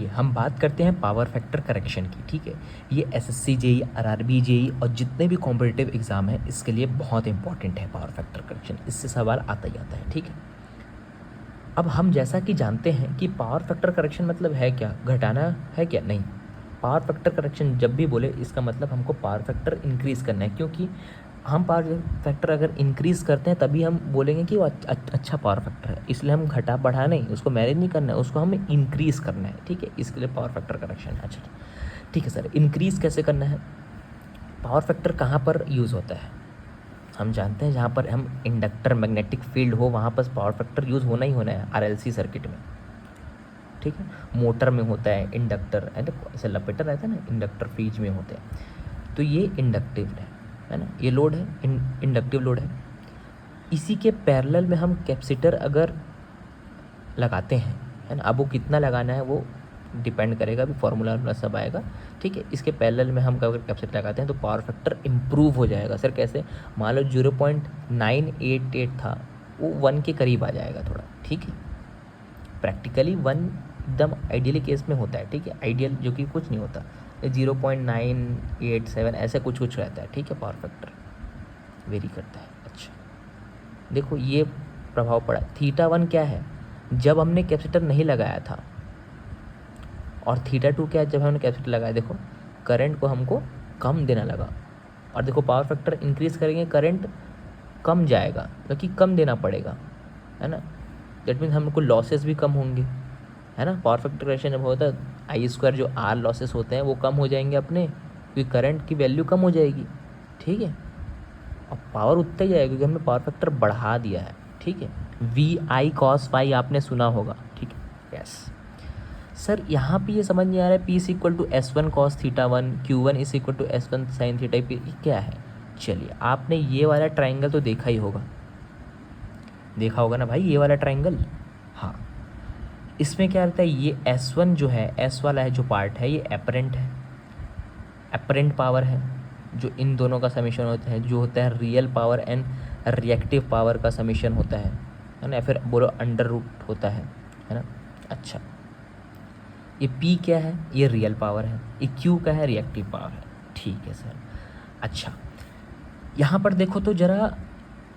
चलिए हम बात करते हैं पावर फैक्टर करेक्शन की। ठीक है, ये एसएससी जेई, आरआरबी जेई और जितने भी कॉम्पिटिटिव एग्जाम है इसके लिए बहुत इंपॉर्टेंट है पावर फैक्टर करेक्शन। इससे सवाल आता ही आता है। ठीक है, अब हम जैसा कि जानते हैं कि पावर फैक्टर करेक्शन मतलब है क्या, घटाना है क्या? नहीं, पावर फैक्टर करेक्शन जब भी बोले इसका मतलब हमको पावर फैक्टर इंक्रीज़ करना है, क्योंकि हम पावर फैक्टर अगर इंक्रीज़ करते हैं तभी हम बोलेंगे कि वो अच्छा पावर फैक्टर है। इसलिए हम घटा बढ़ा नहीं, उसको मैनेज नहीं करना है, उसको हमें इंक्रीज़ करना है। ठीक है, इसके लिए पावर फैक्टर करेक्शन है। अच्छा ठीक है सर, इंक्रीज़ कैसे करना है? पावर फैक्टर कहाँ पर यूज़ होता है? हम जानते हैं जहाँ पर हम इंडक्टर मैग्नेटिक फील्ड हो वहाँ पर पावर फैक्टर यूज़ होना ही होना है, आरएलसी सर्किट में। ठीक है, मोटर में होता है, इंडक्टर ऐसे लपेटा रहता है ना, इंडक्टर फ्रीज में होते हैं। तो ये इंडक्टिव है ना, ये लोड है, इंडक्टिव लोड है। इसी के पैरेलल में हम कैपेसिटर अगर लगाते हैं, है ना, अब वो कितना लगाना है वो डिपेंड करेगा, अभी फार्मूला सब आएगा। ठीक है, इसके पैरेलल में हम अगर कैपेसिटर लगाते हैं तो पावर फैक्टर इम्प्रूव हो जाएगा। सर कैसे? मान लो 0.988 था, वो 1 के करीब आ जाएगा थोड़ा। ठीक है, प्रैक्टिकली 1 एकदम आइडियली केस में होता है। ठीक है, आइडियल जो कि कुछ नहीं होता, 0.987 ऐसे कुछ रहता है। ठीक है, पावर फैक्टर वेरी करता है। अच्छा देखो, ये प्रभाव पड़ा। θ1 क्या है? जब हमने कैपेसिटर नहीं लगाया था, और θ2 क्या है? जब हमने कैपेसिटर लगाया। देखो, करंट को हमको कम देना लगा, और देखो पावर फैक्टर इंक्रीज़ करेंगे करंट कम जाएगा, क्योंकि कम देना पड़ेगा, है ना। दैट मीन्स हमको लॉसेस भी कम होंगे, है ना। पावर फैक्टर करेक्शन जब होता है I2 जो आर लॉसेस होते हैं वो कम हो जाएंगे अपने, क्योंकि करंट की वैल्यू कम हो जाएगी। ठीक है, और पावर उतना ही जाएगा क्योंकि हमने पावर फैक्टर बढ़ा दिया है। ठीक है, VI cos फाई आपने सुना होगा। ठीक है, यस सर, यहाँ पे ये समझ नहीं आ रहा है P = S1 cos θ1, Q1 = S1 sin θ, ये क्या है? चलिए, आपने ये वाला ट्राइंगल तो देखा ही होगा, देखा होगा ना भाई, ये वाला ट्राइंगल। हाँ, इसमें क्या रहता है, ये S1 जो है, S वाला है जो पार्ट है, ये एपरेंट है, एपरेंट पावर है, जो इन दोनों का समीशन होता है, जो होता है real power and reactive power का समीशन होता है ना, फिर बोलो अंडर रूट होता है ना। अच्छा, ये P क्या है? ये रियल पावर है। ये Q का है? रिएक्टिव पावर है। ठीक है सर। अच्छा, यहाँ पर देखो तो ज़रा,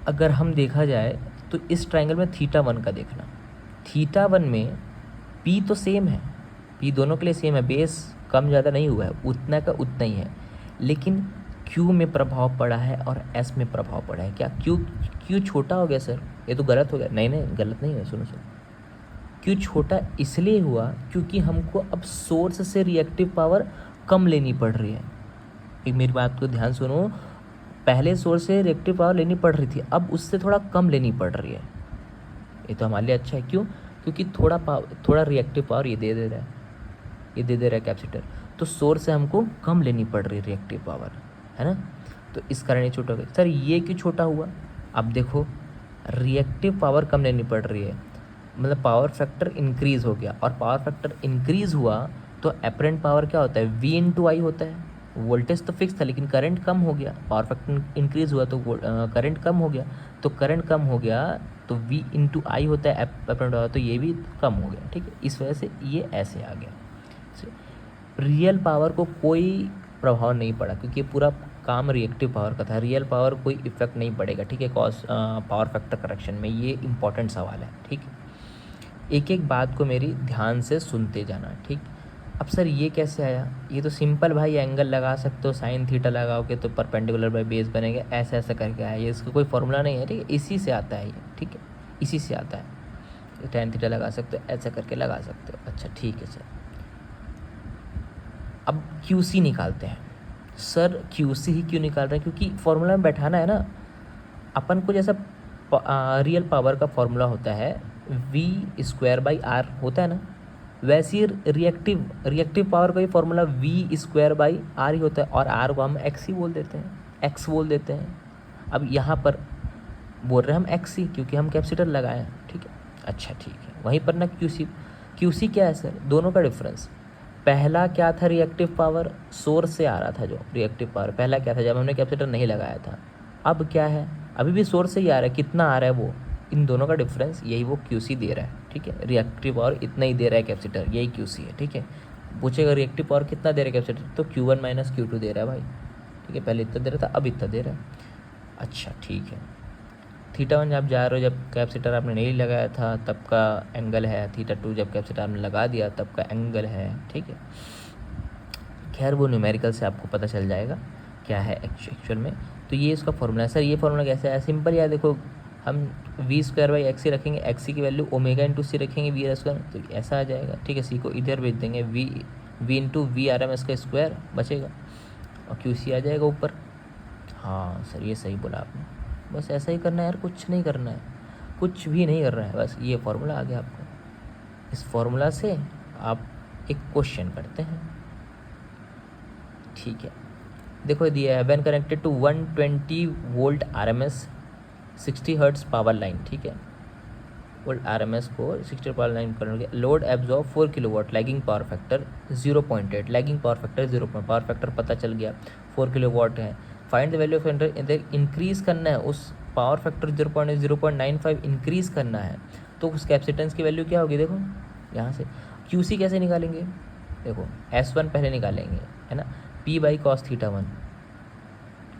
अगर हम देखा जाए तो इस ट्राइंगल में θ1 का देखना, θ1 में P तो सेम है, P दोनों के लिए सेम है, बेस कम ज़्यादा नहीं हुआ है, उतना का उतना ही है, लेकिन Q में प्रभाव पड़ा है और S में प्रभाव पड़ा है। क्या Q छोटा हो गया सर? ये तो गलत हो गया। नहीं नहीं, गलत नहीं है, सुनो सुनो, Q छोटा इसलिए हुआ क्योंकि हमको अब सोर्स से रिएक्टिव पावर कम लेनी पड़ रही है। एक मेरी बात को ध्यान सुनो, पहले सोर्स से रिएक्टिव पावर लेनी पड़ रही थी, अब उससे थोड़ा कम लेनी पड़ रही है। ये तो हमारे लिए अच्छा है। क्यों? क्योंकि थोड़ा रिएक्टिव पावर ये दे रहा है, ये दे रहा है कैपेसिटर, तो सोर्स से हमको कम लेनी पड़ रही है रिएक्टिव पावर, है ना। तो इस कारण ये छोटा हो गया। सर ये क्यों छोटा हुआ? अब देखो, रिएक्टिव पावर कम लेनी पड़ रही है, मतलब पावर फैक्टर इंक्रीज़ हो गया, और पावर फैक्टर इंक्रीज़ हुआ तो एपरेंट पावर क्या होता है? V/I होता है। वोल्टेज तो फिक्स था लेकिन करंट कम हो गया, पावर फैक्टर इंक्रीज़ हुआ तो करंट कम हो गया, तो करंट कम हो गया तो V/I होता है एपरेंट पावर, तो ये भी कम हो गया। ठीक है, इस वजह से ये ऐसे आ गया। रियल पावर को कोई प्रभाव नहीं पड़ा क्योंकि पूरा काम रिएक्टिव पावर का था, रियल पावर कोई इफेक्ट नहीं पड़ेगा। ठीक है, पावर फैक्टर करेक्शन में ये इंपॉर्टेंट सवाल है। ठीक है, एक एक बात को मेरी ध्यान से सुनते जाना। ठीक, अब सर ये कैसे आया? ये तो सिंपल भाई, एंगल लगा सकते हो, साइन थीटा लगाओगे तो परपेंडिकुलर बाई बेस बनेगा, ऐसे ऐसे करके आया, ये इसका कोई फॉर्मूला नहीं है। ठीक है, इसी से आता है ये। ठीक है, इसी से आता है, tan थीटा लगा सकते हो, ऐसा करके लगा सकते हो। अच्छा ठीक है सर, अब QC निकालते हैं। सर QC ही क्यों निकाल रहे हैं? क्योंकि फॉर्मूला में बैठाना है ना अपन को। जैसा रियल पावर का फॉर्मूला होता है V²/R होता है ना, वैसे ही रिएक्टिव पावर का भी फॉर्मूला V²/R ही होता है, और R को हम X ही बोल देते हैं, X बोल देते हैं। अब यहाँ पर बोल रहे हैं हम X ही क्योंकि हम कैपेसिटर लगाए हैं। ठीक है, अच्छा ठीक है, वहीं पर ना QC क्या है सर? दोनों का डिफरेंस। पहला क्या था? रिएक्टिव पावर सोर्स से आ रहा था, जो रिएक्टिव पावर पहला क्या था जब हमने कैपेसिटर नहीं लगाया था। अब क्या है? अभी भी सोर्स से ही आ रहा है, कितना आ रहा है वो, इन दोनों का डिफरेंस, यही वो QC दे रहा है। ठीक है। रिएक्टिव पावर इतना ही दे रहा है कैपेसिटर, यही क्यूसी है, ठीक है। पूछेगा रिएक्टिव पावर कितना दे रहा है कैपेसिटर, तो Q1 माइनस Q2 दे रहा है भाई, ठीक है। पहले इतना दे रहा था, अब इतना दे रहा है। अच्छा ठीक है। थीटा 1 आप जा रहे हो जब कैपेसिटर आपने नहीं लगाया था तब का एंगल है, थीटा 2 जब कैपेसिटर आपने लगा दिया तब का एंगल है, ठीक है। खैर वो न्यूमेरिकल से आपको पता चल जाएगा क्या है एक्चुअल में। तो ये इसका फॉर्मूला है। सर ये फॉर्मूला कैसे है? सिंपल यार, देखो हम v² रखेंगे, एक्स की वैल्यू ओमेगा इंटू सी रखेंगे v² तो ऐसा आ जाएगा, ठीक है। सी को इधर भेज देंगे, v इंटू VRMS का स्क्वायर बचेगा और QC आ जाएगा ऊपर। हाँ सर ये सही बोला आपने, बस ऐसा ही करना है यार, कुछ नहीं करना है, कुछ भी नहीं करना है, बस ये फॉर्मूला आ गया आपको। इस फॉर्मूला से आप एक क्वेश्चन करते हैं, ठीक है। देखो दिया है, when connected to 120 volt RMS 60 hertz power line, ठीक है। वोल्ट RMS को 60 पावर लाइन करने के load absorb 4 kilowatt, lagging power factor 0.8, lagging power factor 0. Power factor पता चल गया 4 किलोवाट है। फाइंड द वैल्यू ऑफ इधर इंक्रीज़ करना है, उस पावर फैक्टर 0.095 इंक्रीज़ करना है, तो उस कैपेसिटेंस की वैल्यू क्या होगी? देखो यहाँ से QC कैसे निकालेंगे? देखो S1 पहले निकालेंगे, है ना। P/cos θ1,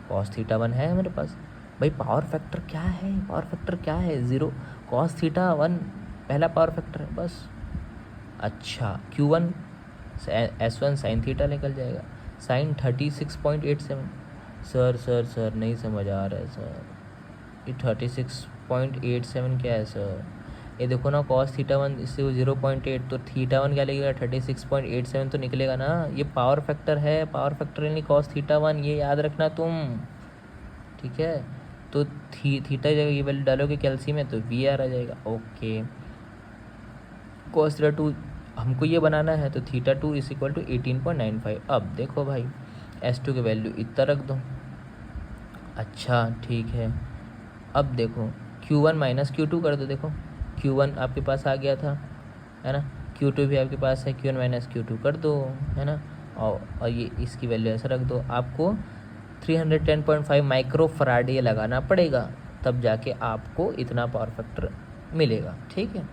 cos θ1 है मेरे पास भाई। पावर फैक्टर क्या है? पावर फैक्टर क्या है? 0. cos θ1 पहला पावर फैक्टर है बस। अच्छा Q1 S1 sin थीटा निकल जाएगा, sin 36.87। सर नहीं समझ आ रहा है सर, ये 36.87 क्या है सर? ये देखो ना, cos θ1 इससे 0.8 तो θ1 क्या लगेगा? 36.87 तो निकलेगा ना। ये पावर फैक्टर है, पावर फैक्टर यानी cos θ1, ये याद रखना तुम, ठीक है। तो थीटा जगह ये वैल्यू डालोगे कैल्सी में तो VR आ जाएगा, ओके। cos θ2 हमको ये बनाना है तो θ2 इज इक्वल टू 18.95। अब देखो भाई S2 की वैल्यू इतना रख दो, अच्छा ठीक है। अब देखो Q1 माइनस Q2 कर दो, देखो Q1 आपके पास आ गया था, है ना। Q2 भी आपके पास है, Q1 माइनस Q2 कर दो, है ना। और ये इसकी वैल्यू ऐसा रख दो। आपको 310.5 माइक्रो फराडे लगाना पड़ेगा, तब जाके आपको इतना पावर फैक्टर मिलेगा, ठीक है।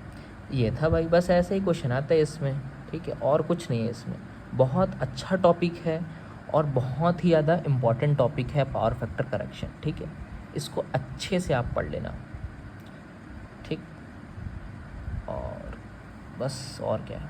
ये था भाई, बस ऐसे ही क्वेश्चन आता है इसमें, ठीक है, और कुछ नहीं है इसमें। बहुत अच्छा टॉपिक है और बहुत ही ज़्यादा इम्पॉर्टेंट टॉपिक है पावर फैक्टर करेक्शन, ठीक है। इसको अच्छे से आप पढ़ लेना, ठीक। और बस और क्या है।